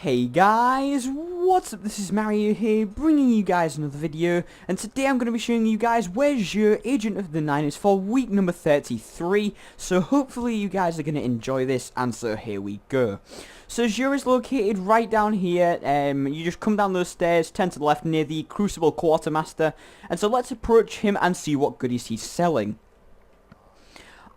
Hey guys, what's up? This is Mario here, bringing you guys another video, and today I'm going to be showing you guys where's your Agent of the Nine is for week number 33, so hopefully you guys are going to enjoy this, and so here we go. So Zure is located right down here. You just come down those stairs, 10 to the left, near the Crucible Quartermaster, and so let's approach him and see what goodies he's selling.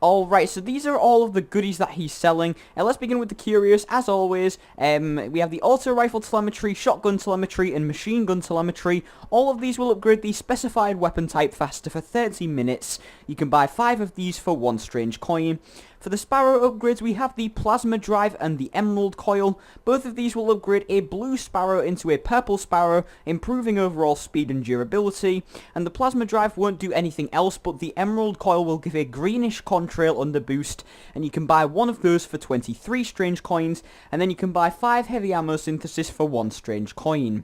Alright, so these are all of the goodies that he's selling. Let's begin with the curious, as always. We have the auto rifle telemetry, shotgun telemetry, and machine gun telemetry. All of these will upgrade the specified weapon type faster for 30 minutes. You can buy 5 of these for 1 strange coin. For the Sparrow upgrades, we have the Plasma Drive and the Emerald Coil. Both of these will upgrade a blue Sparrow into a purple Sparrow, improving overall speed and durability. And the Plasma Drive won't do anything else, but the Emerald Coil will give a greenish contrail under boost, and you can buy 1 of those for 23 strange coins, and then you can buy 5 heavy ammo synthesis for 1 strange coin.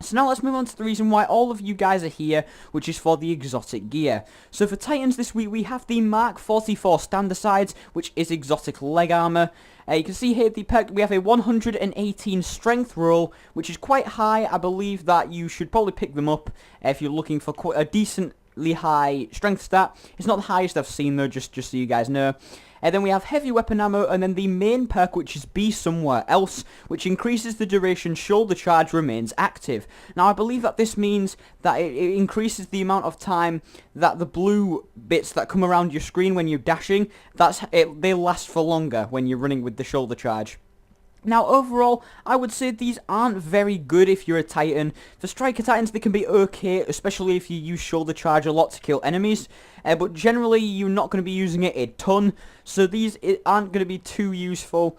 So now let's move on to the reason why all of you guys are here, which is for the exotic gear. So for Titans this week, we have the Mark 44 Standardides, which is exotic leg armor. You can see here the perk, we have a 118 strength roll, which is quite high. I believe that you should probably pick them up if you're looking for quite a decently high strength stat. It's not the highest I've seen though, just so you guys know. Then we have heavy weapon ammo, and then the main perk, which is Be Somewhere Else, which increases the duration shoulder charge remains active. Now I believe that this means that it increases the amount of time that the blue bits that come around your screen when you're dashing, they last for longer when you're running with the shoulder charge. Now overall, I would say these aren't very good if you're a Titan. For Striker Titans, they can be okay, especially if you use shoulder charge a lot to kill enemies. But generally, you're not going to be using it a ton, so these aren't going to be too useful.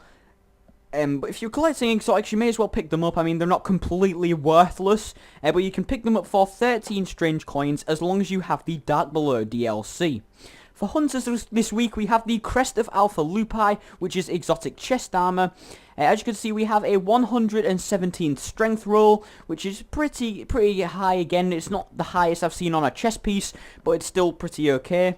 But if you're collecting exotics, you may as well pick them up. I mean, they're not completely worthless, but you can pick them up for 13 strange coins as long as you have the Dark Below DLC. For Hunters this week, we have the Crest of Alpha Lupi, which is exotic chest armor. As you can see, we have a 117 strength roll, which is pretty high again. It's not the highest I've seen on a chest piece, but it's still pretty okay.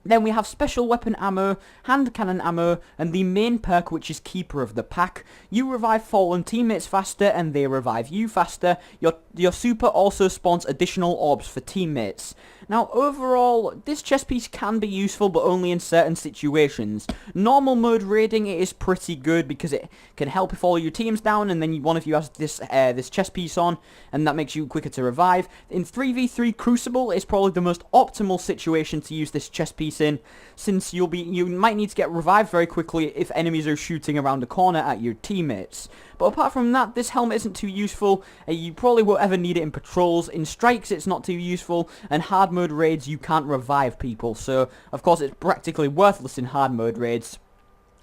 Then we have special weapon ammo, hand cannon ammo, and the main perk, which is Keeper of the Pack. You revive fallen teammates faster, and they revive you faster. Your super also spawns additional orbs for teammates. Now overall, this chest piece can be useful, but only in certain situations. Normal mode raiding, it is pretty good because it can help if all your team's down, and then one of you has this chest piece on, and that makes you quicker to revive. In 3v3 Crucible, it's probably the most optimal situation to use this chest piece in, since you might need to get revived very quickly if enemies are shooting around the corner at your teammates. But apart from that, this helmet isn't too useful. You probably won't ever need it in patrols. In strikes, it's not too useful, and hard mode raids, you can't revive people, so of course it's practically worthless in hard mode raids.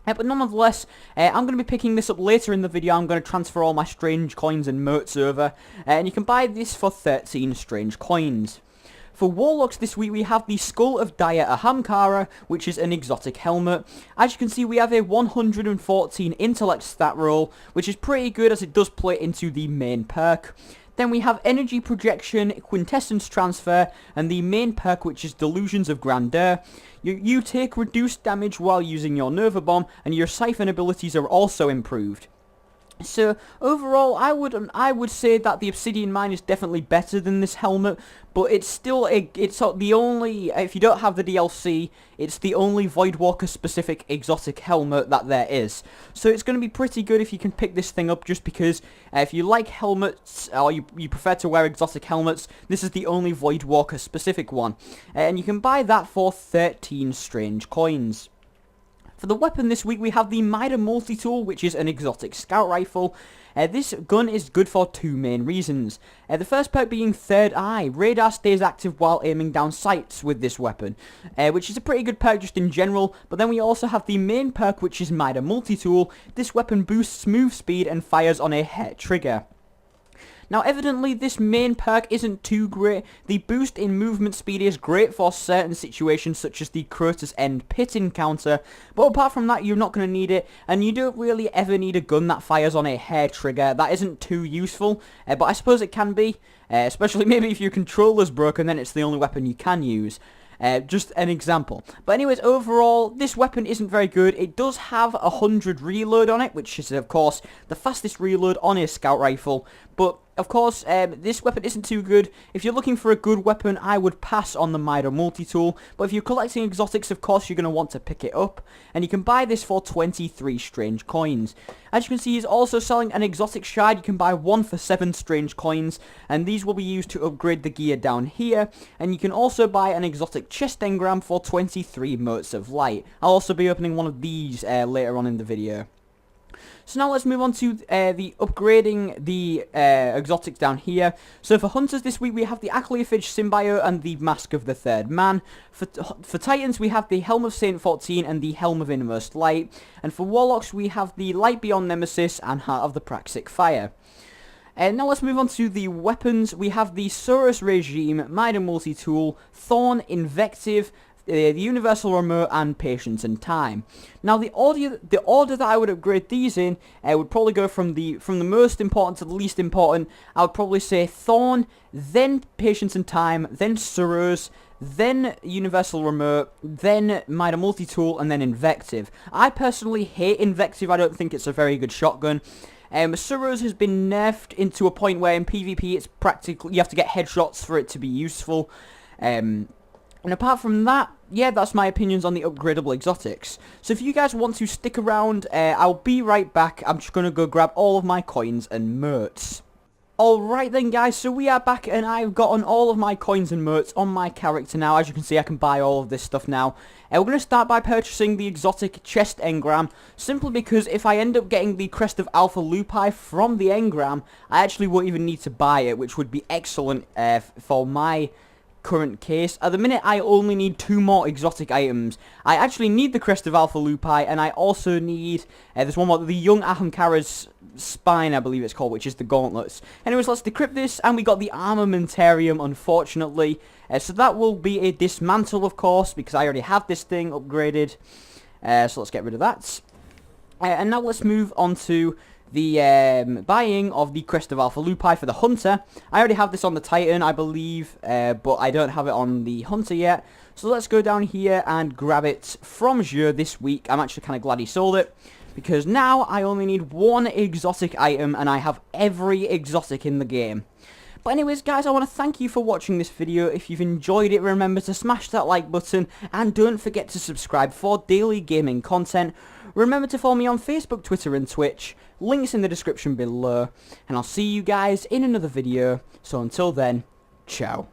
But nonetheless, I'm going to be picking this up later in the video. I'm going to transfer all my strange coins and motes over, and you can buy this for 13 strange coins. For Warlocks this week, we have the Skull of Dire Ahamkara, which is an exotic helmet. As you can see, we have a 114 intellect stat roll, which is pretty good as it does play into the main perk. Then we have Energy Projection, Quintessence Transfer, and the main perk, which is Delusions of Grandeur. You take reduced damage while using your Nova Bomb, and your Siphon abilities are also improved. So overall, I would say that the Obsidian Mine is definitely better than this helmet, but it's still it's the only, if you don't have the DLC, it's the only Voidwalker specific exotic helmet that there is. So it's going to be pretty good if you can pick this thing up, just because if you like helmets, or you prefer to wear exotic helmets, this is the only Voidwalker specific one, and you can buy that for 13 strange coins. For the weapon this week, we have the Mida MultiTool, which is an exotic scout rifle. This gun is good for 2 main reasons. The first perk being Third Eye. Radar stays active while aiming down sights with this weapon, which is a pretty good perk just in general. But then we also have the main perk, which is Mida MultiTool. This weapon boosts move speed and fires on a hit trigger. Now evidently this main perk isn't too great. The boost in movement speed is great for certain situations such as the Crotus End pit encounter, but apart from that you're not going to need it, and you don't really ever need a gun that fires on a hair trigger. That isn't too useful, but I suppose it can be, especially maybe if your controller's broken, then it's the only weapon you can use. Just an example. But anyways, overall, this weapon isn't very good. It does have 100 reload on it, which is, of course, the fastest reload on a scout rifle. But, of course, this weapon isn't too good. If you're looking for a good weapon, I would pass on the Mida MultiTool. But if you're collecting exotics, of course, you're going to want to pick it up. And you can buy this for 23 strange coins. As you can see, he's also selling an exotic shard. You can buy one for 7 strange coins. And these will be used to upgrade the gear down here. And you can also buy an exotic chest engram for 23 motes of light. I'll also be opening one of these later on in the video. So now let's move on to the upgrading the exotics down here. So for hunters this week we have the Acleophage Symbiote and the Mask of the Third Man. For Titans we have the Helm of Saint 14 and the Helm of Innermost Light. And for Warlocks we have the Light Beyond Nemesis and Heart of the Praxic Fire. Now let's move on to the weapons. We have the Soros Regime, Mida MultiTool, Thorn, Invective, the Universal Remote, and Patience and Time. Now the order that I would upgrade these in would probably go from the most important to the least important. I would probably say Thorn, then Patience and Time, then Soros, then Universal Remote, then Mida MultiTool, and then Invective. I personally hate Invective. I don't think it's a very good shotgun. Soros has been nerfed into a point where in PvP it's practically, you have to get headshots for it to be useful. And apart from that, yeah, that's my opinions on the upgradable exotics. So if you guys want to stick around, I'll be right back. I'm just going to go grab all of my coins and motes. Alright then guys, so we are back and I've gotten all of my coins and motes on my character now. As you can see, I can buy all of this stuff now. We're going to start by purchasing the exotic chest engram, simply because if I end up getting the Crest of Alpha Lupi from the engram, I actually won't even need to buy it, which would be excellent for my current case. At the minute I only need 2 more exotic items. I actually need the Crest of Alpha Lupi, and I also need there's one more, the Young Ahamkara's Spine, I believe it's called, which is the gauntlets. Anyways, let's decrypt this, and we got the Armamentarium, unfortunately. So that will be a dismantle, of course, because I already have this thing upgraded. So let's get rid of that. And now let's move on to the buying of the Crest of Alpha Lupi for the Hunter. I already have this on the Titan, I believe, but I don't have it on the Hunter yet. So let's go down here and grab it from Jeu this week. I'm actually kind of glad he sold it, because now I only need 1 exotic item and I have every exotic in the game. But anyways guys, I want to thank you for watching this video. If you've enjoyed it, remember to smash that like button and don't forget to subscribe for daily gaming content. Remember to follow me on Facebook, Twitter and Twitch. Links in the description below. And I'll see you guys in another video. So until then, ciao.